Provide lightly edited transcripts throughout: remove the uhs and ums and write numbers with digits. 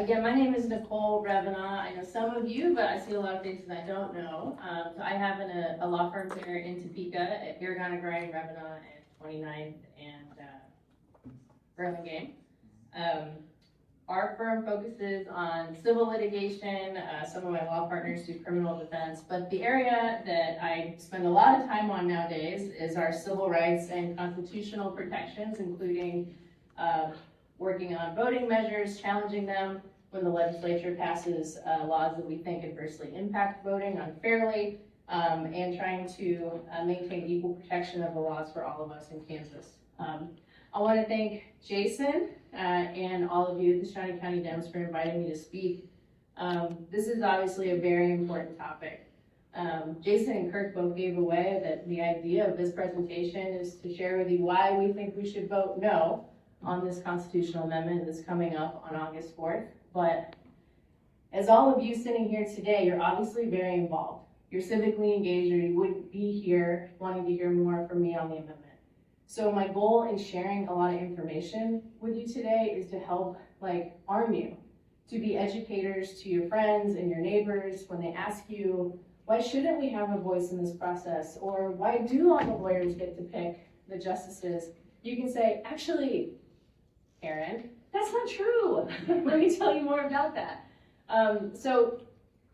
Again, my name is Nicole Revena. I know some of you, but I see a lot of faces I don't know. So I have a law firm here in Topeka at Irrigana, Revena, and 29th and Burlingame. Our firm focuses on civil litigation. Some of my law partners do criminal defense, but the area that I spend a lot of time on nowadays is our civil rights and constitutional protections, including working on voting measures, challenging them when the legislature passes laws that we think adversely impact voting unfairly, and trying to maintain equal protection of the laws for all of us in Kansas. I want to thank Jason and all of you at the Shawnee County Dems for inviting me to speak. This is obviously a very important topic. Jason and Kirk both gave away that the idea of this presentation is to share with you why we think we should vote no on this constitutional amendment that's coming up on August 4th. But as all of you sitting here today, you're obviously very involved. You're civically engaged, or you wouldn't be here wanting to hear more from me on the amendment. So my goal in sharing a lot of information with you today is to help arm you, to be educators to your friends and your neighbors when they ask you, why shouldn't we have a voice in this process? Or why do all the lawyers get to pick the justices? You can say, actually, Aaron, that's not true. Let me tell you more about that. So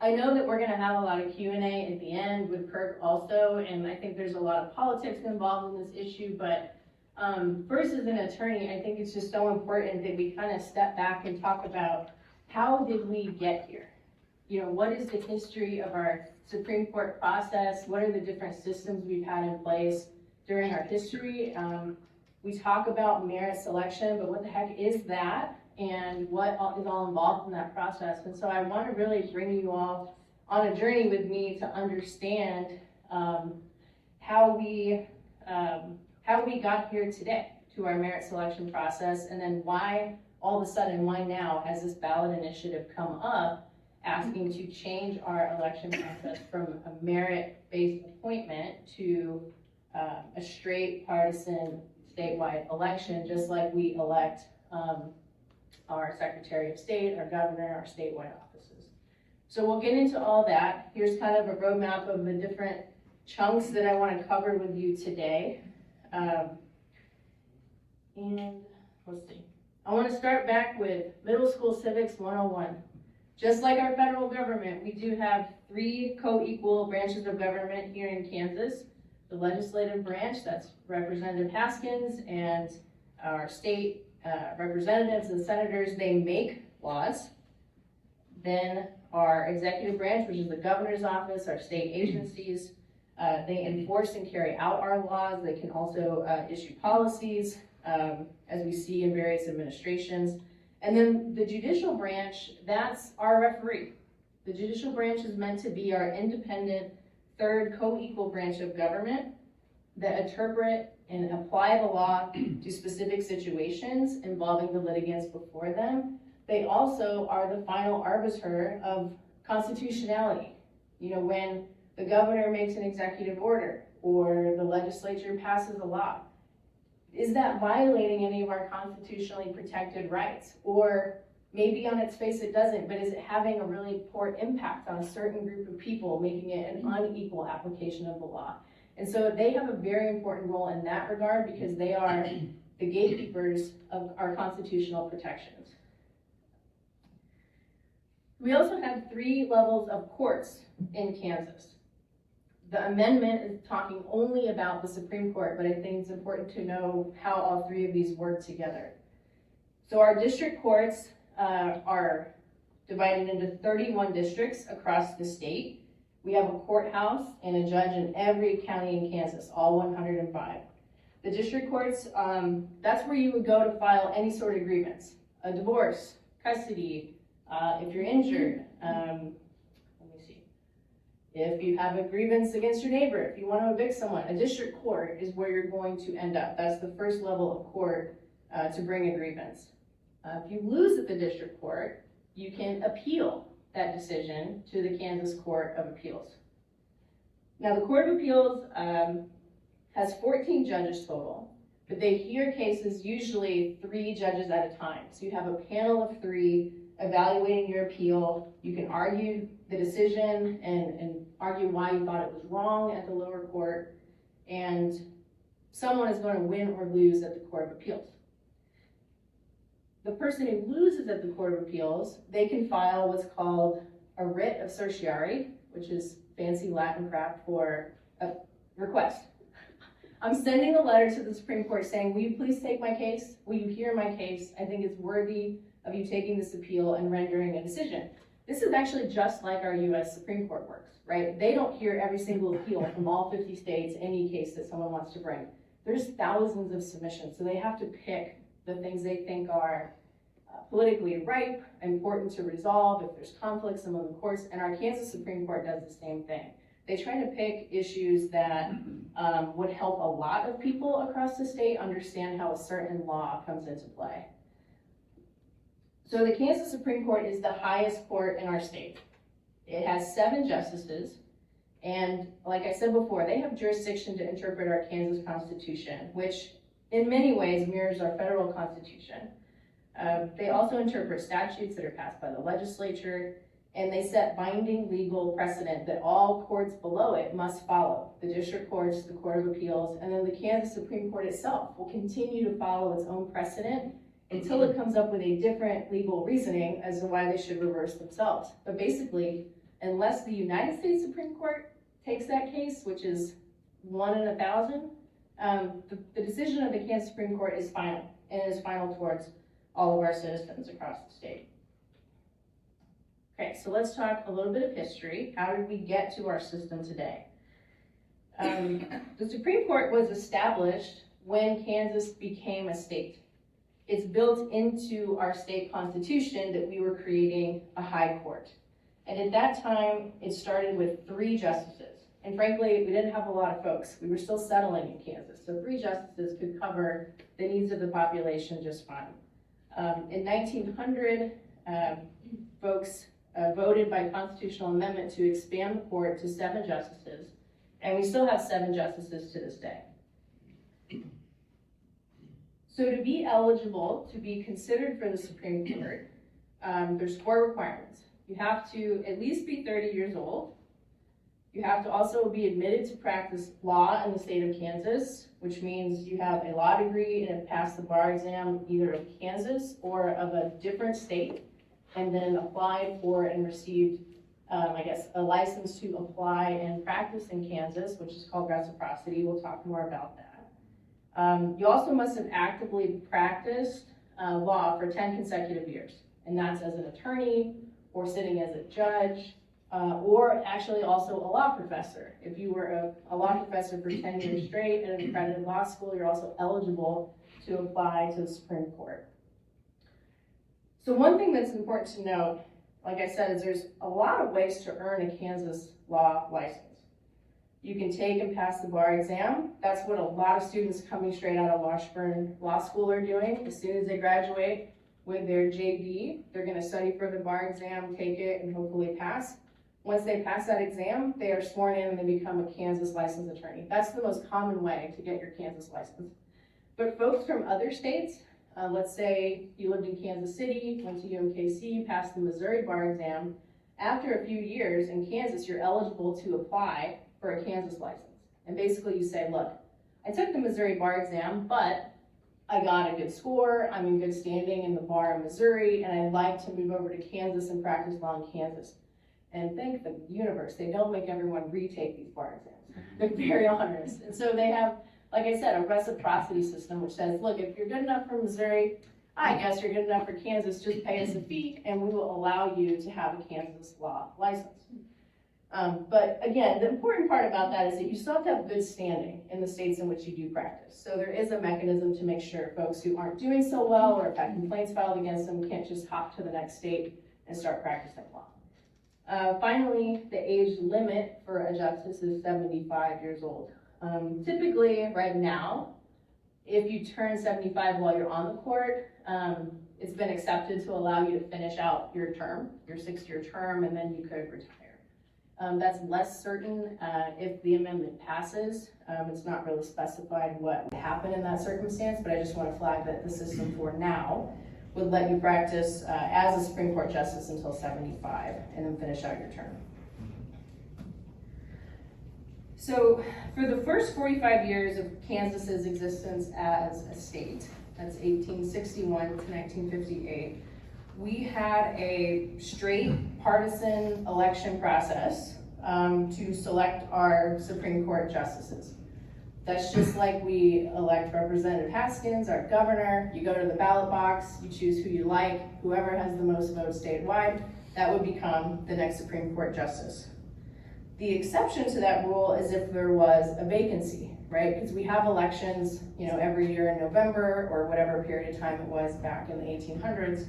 I know that we're gonna have a lot of Q&A at the end with Kirk also, and I think there's a lot of politics involved in this issue, but first as an attorney, I think it's just so important that we kind of step back and talk about how did we get here? You know, what is the history of our Supreme Court process? What are the different systems we've had in place during our history? We talk about merit selection, but what the heck is that? And what is all involved in that process? And so I want to really bring you all on a journey with me to understand how we got here today to our merit selection process, and then why all of a sudden, why now has this ballot initiative come up asking to change our election process from a merit-based appointment to a straight partisan statewide election, just like we elect our Secretary of State, our governor, our statewide offices. So we'll get into all that. Here's kind of a roadmap of the different chunks that I want to cover with you today. And let's see. I want to start back with Middle School Civics 101. Just like our federal government, we do have 3 co-equal branches of government here in Kansas. The legislative branch, that's Representative Haskins, and our state representatives and senators, they make laws. Then our executive branch, which is the governor's office, our state agencies, they enforce and carry out our laws. They can also issue policies, as we see in various administrations. And then the judicial branch, that's our referee. The judicial branch is meant to be our independent, third co-equal branch of government that interpret and apply the law to specific situations involving the litigants before them. They also are the final arbiter of constitutionality. You know, when the governor makes an executive order or the legislature passes a law, is that violating any of our constitutionally protected rights? Or maybe on its face it doesn't, but is it having a really poor impact on a certain group of people, making it an unequal application of the law? And so they have a very important role in that regard because they are the gatekeepers of our constitutional protections. We also have 3 levels of courts in Kansas. The amendment is talking only about the Supreme Court, but I think it's important to know how all 3 of these work together. So our district courts are divided into 31 districts across the state. We have a courthouse and a judge in every county in Kansas, all 105. The district courts, that's where you would go to file any sort of grievance, a divorce, custody, if you're injured, if you have a grievance against your neighbor, if you want to evict someone. A district court is where you're going to end up. That's the first level of court to bring a grievance. If you lose at the district court, you can appeal that decision to the Kansas Court of Appeals. Now, the Court of Appeals has 14 judges total, but they hear cases usually 3 judges at a time. So you have a panel of 3 evaluating your appeal. You can argue the decision and argue why you thought it was wrong at the lower court, and someone is going to win or lose at the Court of Appeals. The person who loses at the Court of Appeals, they can file what's called a writ of certiorari, which is fancy Latin crap for a request. I'm sending a letter to the Supreme Court saying, will you please take my case? Will you hear my case? I think it's worthy of you taking this appeal and rendering a decision. This is actually just like our US Supreme Court works, right? They don't hear every single appeal from all 50 states, any case that someone wants to bring. There's thousands of submissions, so they have to pick the things they think are politically ripe, important to resolve if there's conflicts among the courts, and our Kansas Supreme Court does the same thing. They try to pick issues that would help a lot of people across the state understand how a certain law comes into play. So the Kansas Supreme Court is the highest court in our state. It has 7 justices, and like I said before, they have jurisdiction to interpret our Kansas Constitution, which in many ways mirrors our federal Constitution. They also interpret statutes that are passed by the legislature, and they set binding legal precedent that all courts below it must follow. The district courts, the Court of Appeals, and then the Kansas Supreme Court itself will continue to follow its own precedent until it comes up with a different legal reasoning as to why they should reverse themselves. But basically, unless the United States Supreme Court takes that case, which is 1 in 1,000, the decision of the Kansas Supreme Court is final, and is final towards all of our citizens across the state. Okay, so let's talk a little bit of history. How did we get to our system today? The Supreme Court was established when Kansas became a state. It's built into our state constitution that we were creating a high court. And at that time, it started with 3 justices. And frankly, we didn't have a lot of folks. We were still settling in Kansas. So 3 justices could cover the needs of the population just fine. In 1900, folks voted by constitutional amendment to expand the court to 7 justices, and we still have 7 justices to this day. So to be eligible to be considered for the Supreme Court, there's 4 requirements. You have to at least be 30 years old. You have to also be admitted to practice law in the state of Kansas, which means you have a law degree and have passed the bar exam either of Kansas or of a different state, and then applied for and received, a license to apply and practice in Kansas, which is called reciprocity. We'll talk more about that. You also must have actively practiced law for 10 consecutive years, and that's as an attorney or sitting as a judge, or actually also a law professor. If you were a law professor for 10 years straight at an accredited law school, you're also eligible to apply to the Supreme Court. So one thing that's important to note, like I said, is there's a lot of ways to earn a Kansas law license. You can take and pass the bar exam. That's what a lot of students coming straight out of Washburn Law School are doing. As soon as they graduate with their JD, they're going to study for the bar exam, take it, and hopefully pass. Once they pass that exam, they are sworn in and they become a Kansas licensed attorney. That's the most common way to get your Kansas license. But folks from other states, let's say you lived in Kansas City, went to UMKC, passed the Missouri bar exam. After a few years in Kansas, you're eligible to apply for a Kansas license. And basically you say, look, I took the Missouri bar exam, but I got a good score, I'm in good standing in the bar in Missouri, and I'd like to move over to Kansas and practice law in Kansas. And thank the universe, they don't make everyone retake these bar exams. They're very onerous. And so they have, like I said, a reciprocity system which says, look, if you're good enough for Missouri, I guess you're good enough for Kansas, just pay us a fee and we will allow you to have a Kansas law license. But again, the important part about that is that you still have to have good standing in the states in which you do practice. So there is a mechanism to make sure folks who aren't doing so well or have had complaints filed against them can't just hop to the next state and start practicing law. Finally, the age limit for a justice is 75 years old. Typically, right now, if you turn 75 while you're on the court, it's been accepted to allow you to finish out your term, your 6-year term, and then you could retire. That's less certain if the amendment passes. It's not really specified what would happen in that circumstance, but I just want to flag that the system for now would let you practice as a Supreme Court justice until 75 and then finish out your term. So for the first 45 years of Kansas's existence as a state, that's 1861 to 1958, we had a straight partisan election process to select our Supreme Court justices. That's just like we elect Representative Haskins, our governor. You go to the ballot box, you choose who you like, whoever has the most votes statewide, that would become the next Supreme Court justice. The exception to that rule is if there was a vacancy, right? Because we have elections, every year in November or whatever period of time it was back in the 1800s.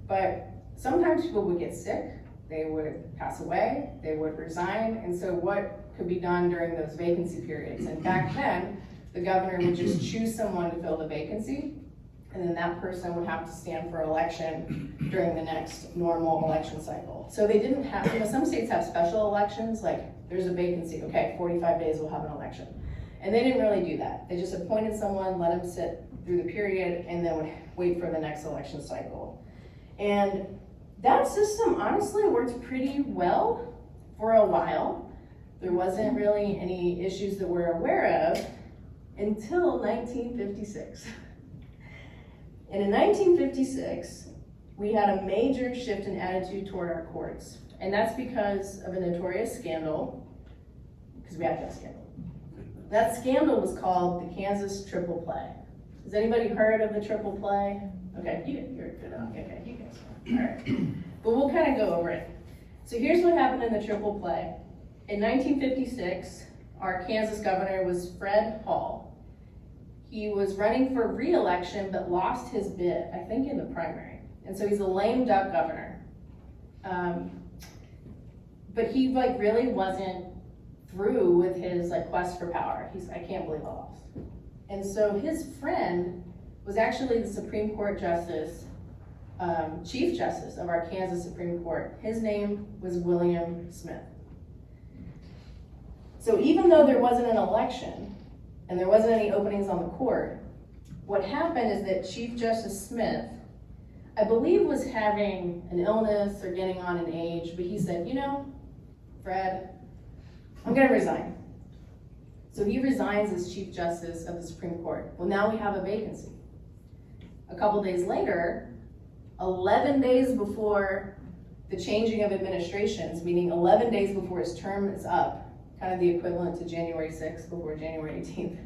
But sometimes people would get sick, they would pass away, they would resign, and so what could be done during those vacancy periods? And back then, the governor would just choose someone to fill the vacancy, and then that person would have to stand for election during the next normal election cycle. So they didn't have, some states have special elections, like there's a vacancy, okay, 45 days we'll have an election. And they didn't really do that. They just appointed someone, let them sit through the period, and then would wait for the next election cycle. And that system honestly worked pretty well for a while. There wasn't really any issues that we're aware of until 1956. And in 1956, we had a major shift in attitude toward our courts. And that's because of a notorious scandal, because we have to have scandal. That scandal was called the Kansas Triple Play. Has anybody heard of the Triple Play? Okay, you're good. Okay, you guys know. All right. But we'll kind of go over it. So here's what happened in the Triple Play. In 1956, our Kansas governor was Fred Hall. He was running for re-election, but lost his bid, I think in the primary. And so he's a lame duck governor. But he really wasn't through with his quest for power. I can't believe I lost. And so his friend was actually the Supreme Court Justice, Chief Justice of our Kansas Supreme Court. His name was William Smith. So even though there wasn't an election and there wasn't any openings on the court, what happened is that Chief Justice Smith, I believe, was having an illness or getting on in age, but he said, Fred, I'm gonna resign. So he resigns as Chief Justice of the Supreme Court. Well, now we have a vacancy. A couple days later, 11 days before the changing of administrations, meaning 11 days before his term is up, kind of the equivalent to January 6th before January 18th,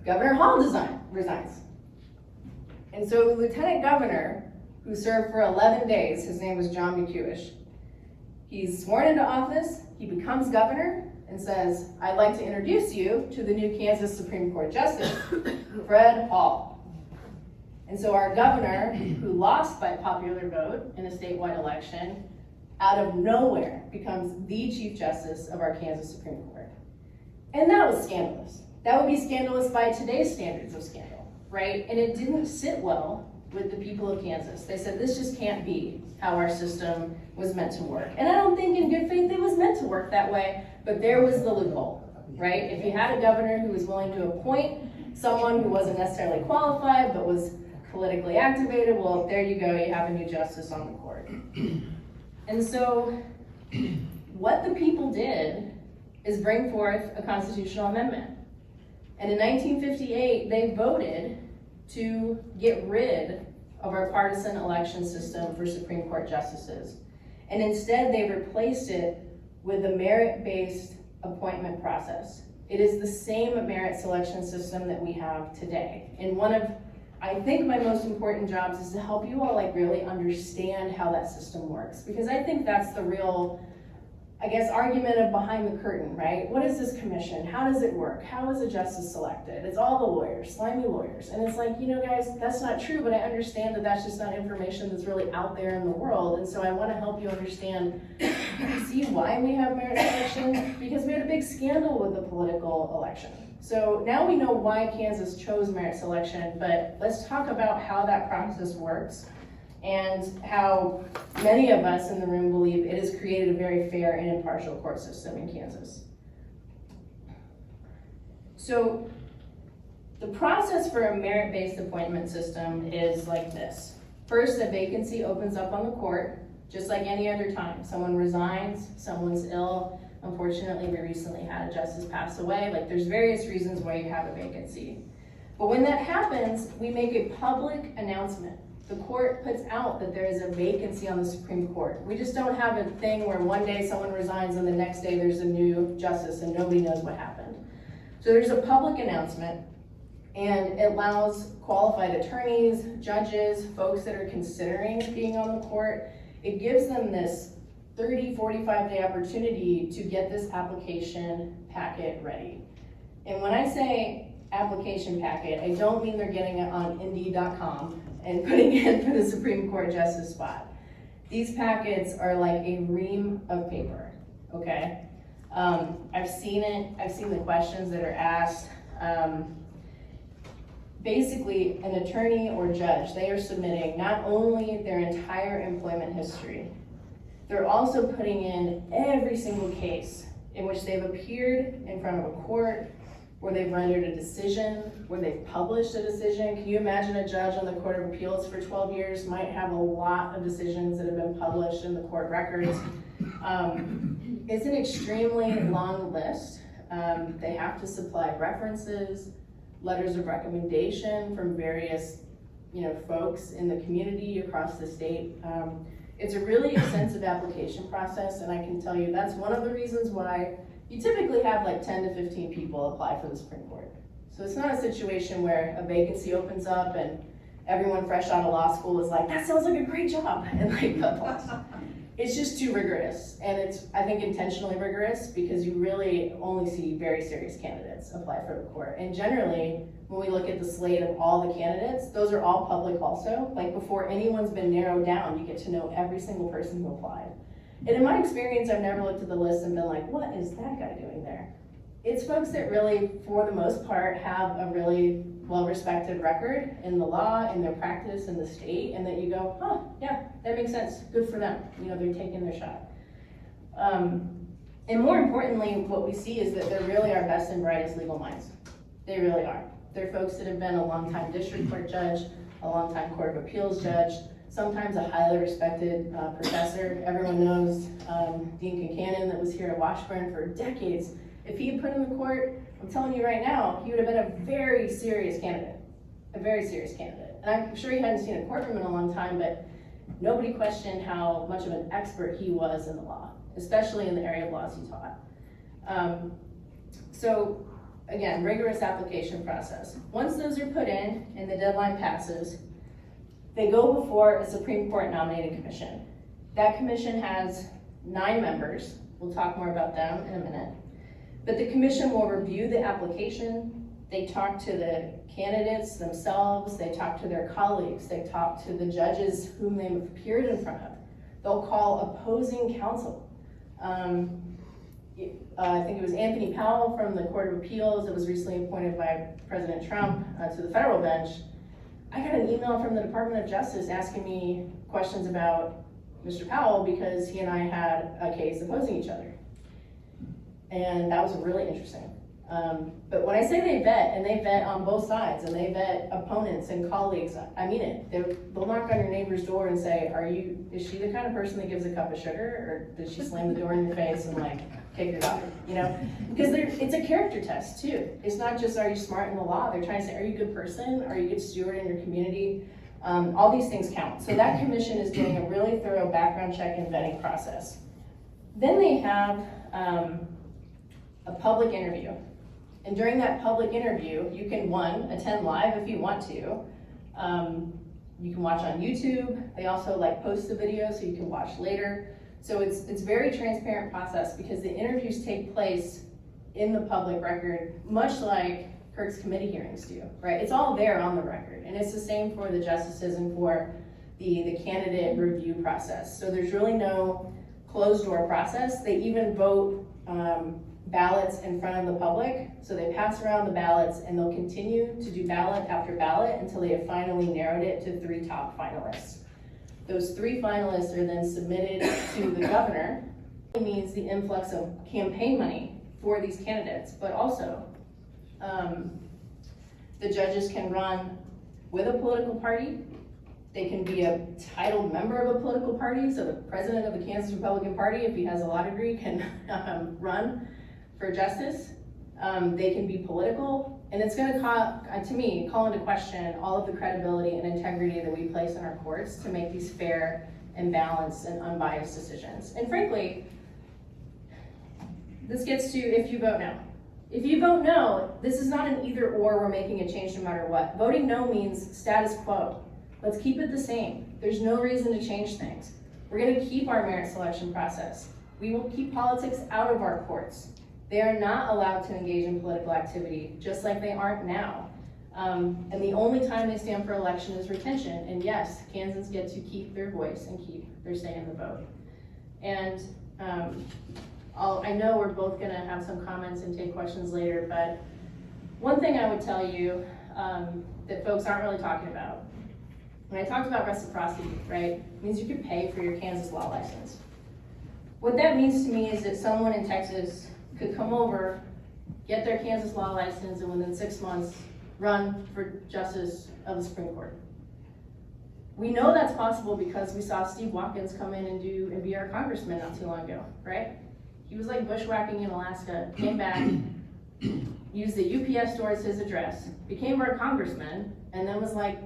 Governor Hall resigns. And so the lieutenant governor, who served for 11 days, his name was John McEwish, he's sworn into office, he becomes governor, and says, I'd like to introduce you to the new Kansas Supreme Court Justice, Fred Hall. And so our governor, who lost by popular vote in a statewide election, out of nowhere becomes the Chief Justice of our Kansas Supreme Court. And that was scandalous. That would be scandalous by today's standards of scandal, right? And it didn't sit well with the people of Kansas. They said, this just can't be how our system was meant to work. And I don't think in good faith it was meant to work that way, but there was the loophole, right? If you had a governor who was willing to appoint someone who wasn't necessarily qualified, but was politically activated, well, there you go, you have a new justice on the court. And so what the people did is bring forth a constitutional amendment. And in 1958, they voted to get rid of our partisan election system for Supreme Court justices. And instead, they replaced it with a merit-based appointment process. It is the same merit selection system that we have today. And one of, I think, my most important jobs is to help you all really understand how that system works. Because I think that's the real, argument of behind the curtain, right? What is this commission? How does it work? How is a justice selected? It's all the lawyers, slimy lawyers. And it's guys, that's not true, but I understand that that's just not information that's really out there in the world. And so I want to help you understand, see why we have merit selection? Because we had a big scandal with the political election. So now we know why Kansas chose merit selection, but let's talk about how that process works and how many of us in the room believe it has created a very fair and impartial court system in Kansas. So The process for a merit-based appointment system is like this. First, a vacancy opens up on the court, just like any other time. Someone resigns, someone's ill. Unfortunately, we recently had a justice pass away. Like, there's various reasons why you have a vacancy. But when that happens, we make a public announcement. The court puts out that there is a vacancy on the Supreme Court. We just don't have a thing where one day someone resigns and the next day there's a new justice and nobody knows what happened. So there's a public announcement, and it allows qualified attorneys, judges, folks that are considering being on the court, it gives them this 30, 45-day opportunity to get this application packet ready. And when I say application packet, I don't mean they're getting it on Indeed.com and putting it for the Supreme Court justice spot. These packets are like a ream of paper, okay? I've seen it, I've seen the questions that are asked. Basically, an attorney or judge, they are submitting not only their entire employment history, they're also putting in every single case in which they've appeared in front of a court, where they've rendered a decision, where they've published a decision. Can you imagine a judge on the Court of Appeals for 12 years might have a lot of decisions that have been published in the court records? It's an extremely long list. They have to supply references, letters of recommendation from various, folks in the community across the state. It's a really extensive application process, and I can tell you that's one of the reasons why you typically have like 10 to 15 people apply for the Supreme Court. So it's not a situation where a vacancy opens up and everyone fresh out of law school is like, that sounds like a great job, and like applies. It's just too rigorous, and it's, I think, intentionally rigorous because you really only see very serious candidates apply for the court. And generally, when we look at the slate of all the candidates, those are all public also. Like, before anyone's been narrowed down, you get to know every single person who applied. And in my experience, I've never looked at the list and been like, what is that guy doing there? It's folks that really, for the most part, have a really well-respected record in the law, in their practice, in the state, and that you go, yeah, that makes sense, good for them. They're taking their shot. And more importantly, what we see is that they're really our best and brightest legal minds. They really are. They're folks that have been a long-time district court judge, a long-time court of appeals judge, sometimes a highly respected professor. Everyone knows Dean Concannon that was here at Washburn for decades. If he had put in the court, I'm telling you right now, he would have been a very serious candidate, a very serious candidate. And I'm sure he hadn't seen a courtroom in a long time, but nobody questioned how much of an expert he was in the law, especially in the area of laws he taught. So again, rigorous application process. Once those are put in and the deadline passes, they go before a Supreme Court nominating commission. That commission has 9 members. We'll talk more about them in a minute. But the commission will review the application. They talk to the candidates themselves. They talk to their colleagues. They talk to the judges whom they've appeared in front of. They'll call opposing counsel. I think it was Anthony Powell from the Court of Appeals that was recently appointed by President Trump to the federal bench. I got an email from the Department of Justice asking me questions about Mr. Powell because he and I had a case opposing each other. And that was really interesting. But when I say they vet, and they vet on both sides, and they vet opponents and colleagues, I mean it. They'll knock on your neighbor's door and say, is she the kind of person that gives a cup of sugar, or does she slam the door in your face and like kick your daughter, Because it's a character test too. It's not just, are you smart in the law? They're trying to say, are you a good person? Are you a good steward in your community? All these things count. So that commission is doing a really thorough background check and vetting process. Then they have a public interview. And during that public interview, you can, attend live if you want to. You can watch on YouTube. They also post the video so you can watch later. So it's very transparent process because the interviews take place in the public record, much like Kirk's committee hearings do, right? It's all there on the record. And it's the same for the justices and for the candidate review process. So there's really no closed door process. They even vote ballots in front of the public. So they pass around the ballots and they'll continue to do ballot after ballot until they have finally narrowed it to 3 top finalists. Those 3 finalists are then submitted to the governor. It means the influx of campaign money for these candidates, but also the The judges can run with a political party. They can be a titled member of a political party, so the president of the Kansas Republican Party, if he has a law degree, can run for justice. They can be political, and it's going to call into question all of the credibility and integrity that we place in our courts to make these fair and balanced and unbiased decisions. And frankly, this gets to if you vote no. If you vote no, this is not an either or, we're making a change no matter what. Voting no means status quo. Let's keep it the same. There's no reason to change things. We're going to keep our merit selection process. We will keep politics out of our courts. They are not allowed to engage in political activity, just like they aren't now. And the only time they stand for election is retention. And yes, Kansans get to keep their voice and keep their say in the vote. And I know we're both gonna have some comments and take questions later, but one thing I would tell you that folks aren't really talking about, when I talked about reciprocity, right, it means you could pay for your Kansas law license. What that means to me is that someone in Texas could come over, get their Kansas law license, and within 6 months, run for justice of the Supreme Court. We know that's possible because we saw Steve Watkins come in and be our congressman not too long ago, right? He was like bushwhacking in Alaska, came back, used the UPS store as his address, became our congressman, and then was like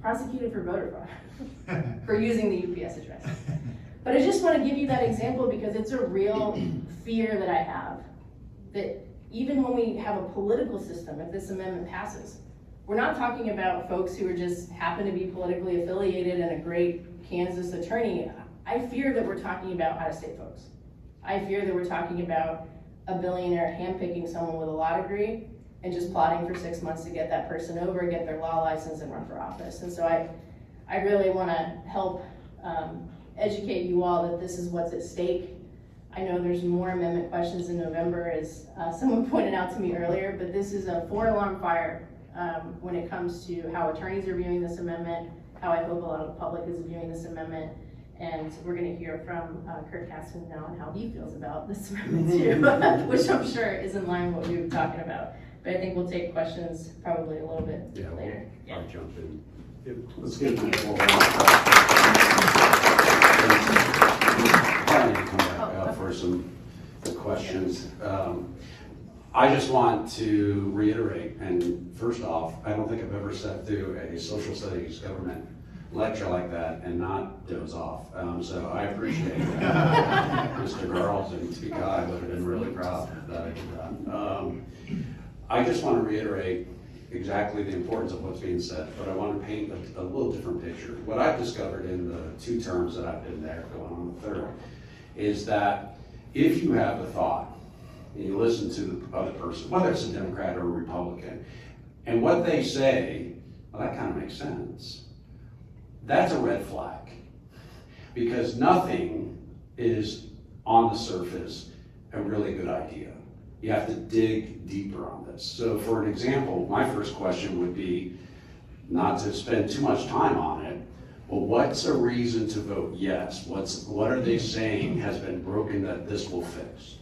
prosecuted for voter fraud for using the UPS address. But I just want to give you that example because it's a real fear that I have, that even when we have a political system, if this amendment passes, we're not talking about folks who are just happen to be politically affiliated and a great Kansas attorney. I fear that we're talking about out-of-state folks. I fear that we're talking about a billionaire handpicking someone with a law degree and just plotting for 6 months to get that person over, get their law license, and run for office. And so I really want to help educate you all that this is what's at stake. I know there's more amendment questions in November, as someone pointed out to me earlier, but this is a 4-alarm fire when it comes to how attorneys are viewing this amendment, how I hope a lot of the public is viewing this amendment, and we're going to hear from Kurt Caston now on how he feels about this amendment too, which I'm sure is in line with what we were talking about. But I think we'll take questions probably a little bit later. Yeah. I'll jump in. Let's get to the floor. I need to come back up for some questions. I just want to reiterate, and first off, I don't think I've ever sat through a social studies government lecture like that and not doze off. So I appreciate that. Mr. Carlson, to God, I would have been really proud that I did that. I just want to reiterate exactly the importance of what's being said, but I want to paint a little different picture. What I've discovered in the 2 terms that I've been there, going on the 3rd, is that if you have a thought, and you listen to the other person, whether it's a Democrat or a Republican, and what they say, well, that kind of makes sense. That's a red flag, because nothing is on the surface a really good idea. You have to dig deeper on this. So for an example, my first question would be, not to spend too much time on it, well, what's a reason to vote yes? What are they saying has been broken that this will fix?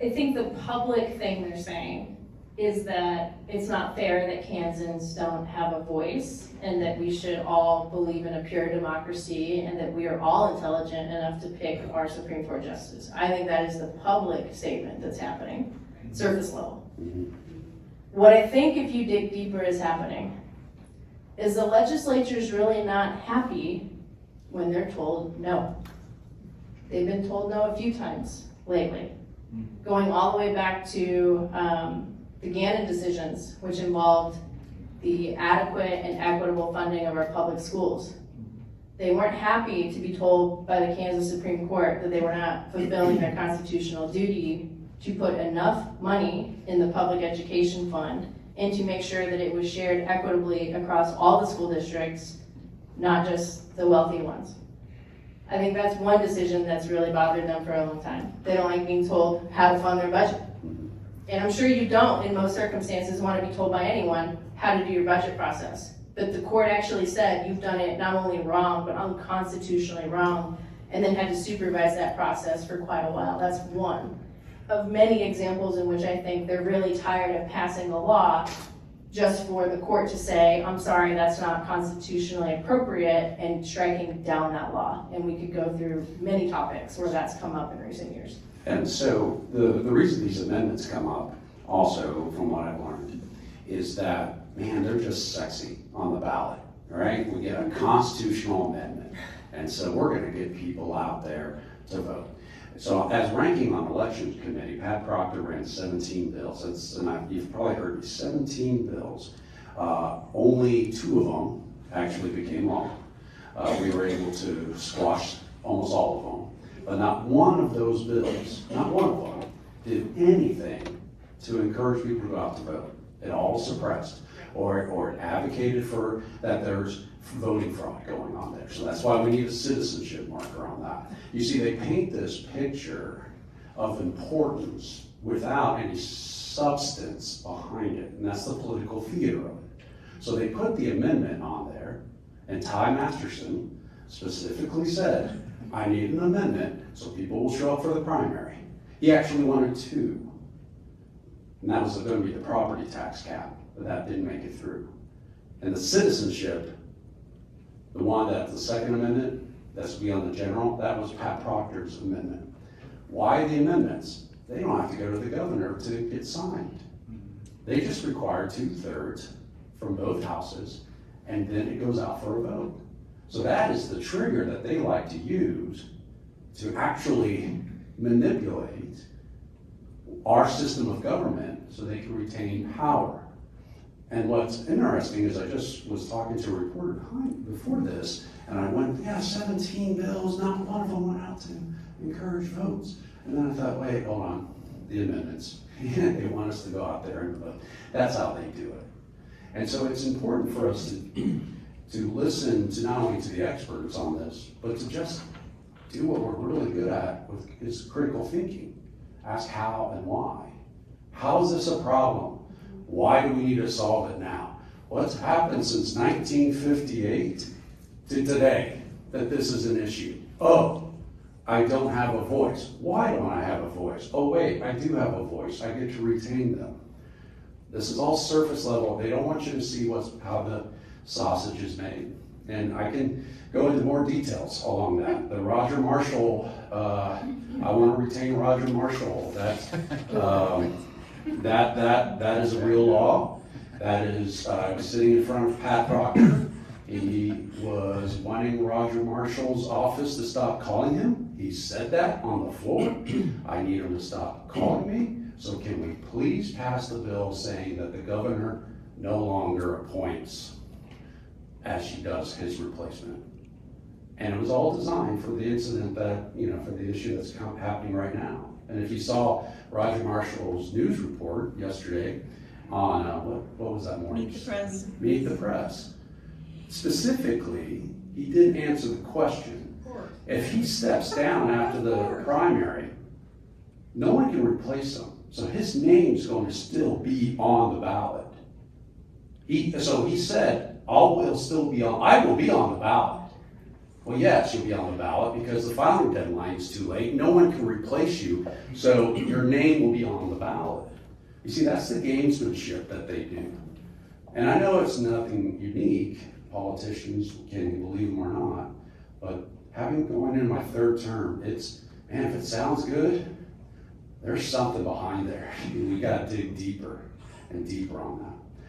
I think the public thing they're saying is that it's not fair that Kansans don't have a voice, and that we should all believe in a pure democracy, and that we are all intelligent enough to pick our Supreme Court justice. I think that is the public statement that's happening, surface level. What I think, if you dig deeper, is happening is the legislature's really not happy when they're told no. They've been told no a few times lately, going all the way back to the Gannon decisions, which involved the adequate and equitable funding of our public schools. They weren't happy to be told by the Kansas Supreme Court that they were not fulfilling their constitutional duty to put enough money in the public education fund and to make sure that it was shared equitably across all the school districts, not just the wealthy ones. I think that's one decision that's really bothered them for a long time. They don't like being told how to fund their budget. And I'm sure you don't, in most circumstances, want to be told by anyone how to do your budget process. But the court actually said you've done it not only wrong, but unconstitutionally wrong, and then had to supervise that process for quite a while. That's one. of many examples in which I think they're really tired of passing a law just for the court to say, I'm sorry, that's not constitutionally appropriate, and striking down that law. And we could go through many topics where that's come up in recent years. And so the reason these amendments come up, also from what I've learned, is that, man, they're just sexy on the ballot, right? We get a constitutional amendment, and so we're gonna get people out there to vote. So as ranking on elections committee, Pat Proctor ran 17 bills. You've probably heard me, 17 bills. Only 2 of them actually became law. We were able to squash almost all of them. But not one of those bills, not one of them, did anything to encourage people to go out to vote. It all suppressed, or it advocated for that there's voting fraud going on there. So that's why we need a citizenship marker on that. You see, they paint this picture of importance without any substance behind it, and that's the political theater of it. So they put the amendment on there, and Ty Masterson specifically said, I need an amendment so people will show up for the primary. He actually wanted 2, and that was going to be the property tax cap, but that didn't make it through. And the citizenship, the one that the second amendment, that's beyond the general, that was Pat Proctor's amendment. Why the amendments? They don't have to go to the governor to get signed. They just require 2/3 from both houses, and then it goes out for a vote. So that is the trigger that they like to use to actually manipulate our system of government so they can retain power. And what's interesting is I just was talking to a reporter before this, and I went, yeah, 17 bills, not one of them went out to encourage votes. And then I thought, wait, hold on, the amendments. They want us to go out there and vote. That's how they do it. And so it's important for us to listen to not only to the experts on this, but to just do what we're really good at is critical thinking. Ask how and why. How is this a problem? Why do we need to solve it now? What's happened since 1958 to today that this is an issue? Oh, I don't have a voice. Why don't I have a voice? Oh wait, I do have a voice. I get to retain them. This is all surface level. They don't want you to see how the sausage is made. And I can go into more details along that. The Roger Marshall, I want to retain Roger Marshall. That is a real law. That is, I was sitting in front of Pat Proctor. He was wanting Roger Marshall's office to stop calling him. He said that on the floor. I need him to stop calling me. So can we please pass the bill saying that the governor no longer appoints as she does his replacement? And it was all designed for the incident that, for the issue that's happening right now. And if you saw Roger Marshall's news report yesterday on, what was that morning? Meet the Press. Meet the Press. Specifically, he didn't answer the question. If he steps down after the primary, no one can replace him. So his name's going to still be on the ballot. So he said, I will be on the ballot. Well, yes, you'll be on the ballot because the filing deadline is too late. No one can replace you, so your name will be on the ballot. You see, that's the gamesmanship that they do. And I know it's nothing unique. Politicians, can you believe them or not, but going in my 3rd term, if it sounds good, there's something behind there. We got to dig deeper and deeper on that.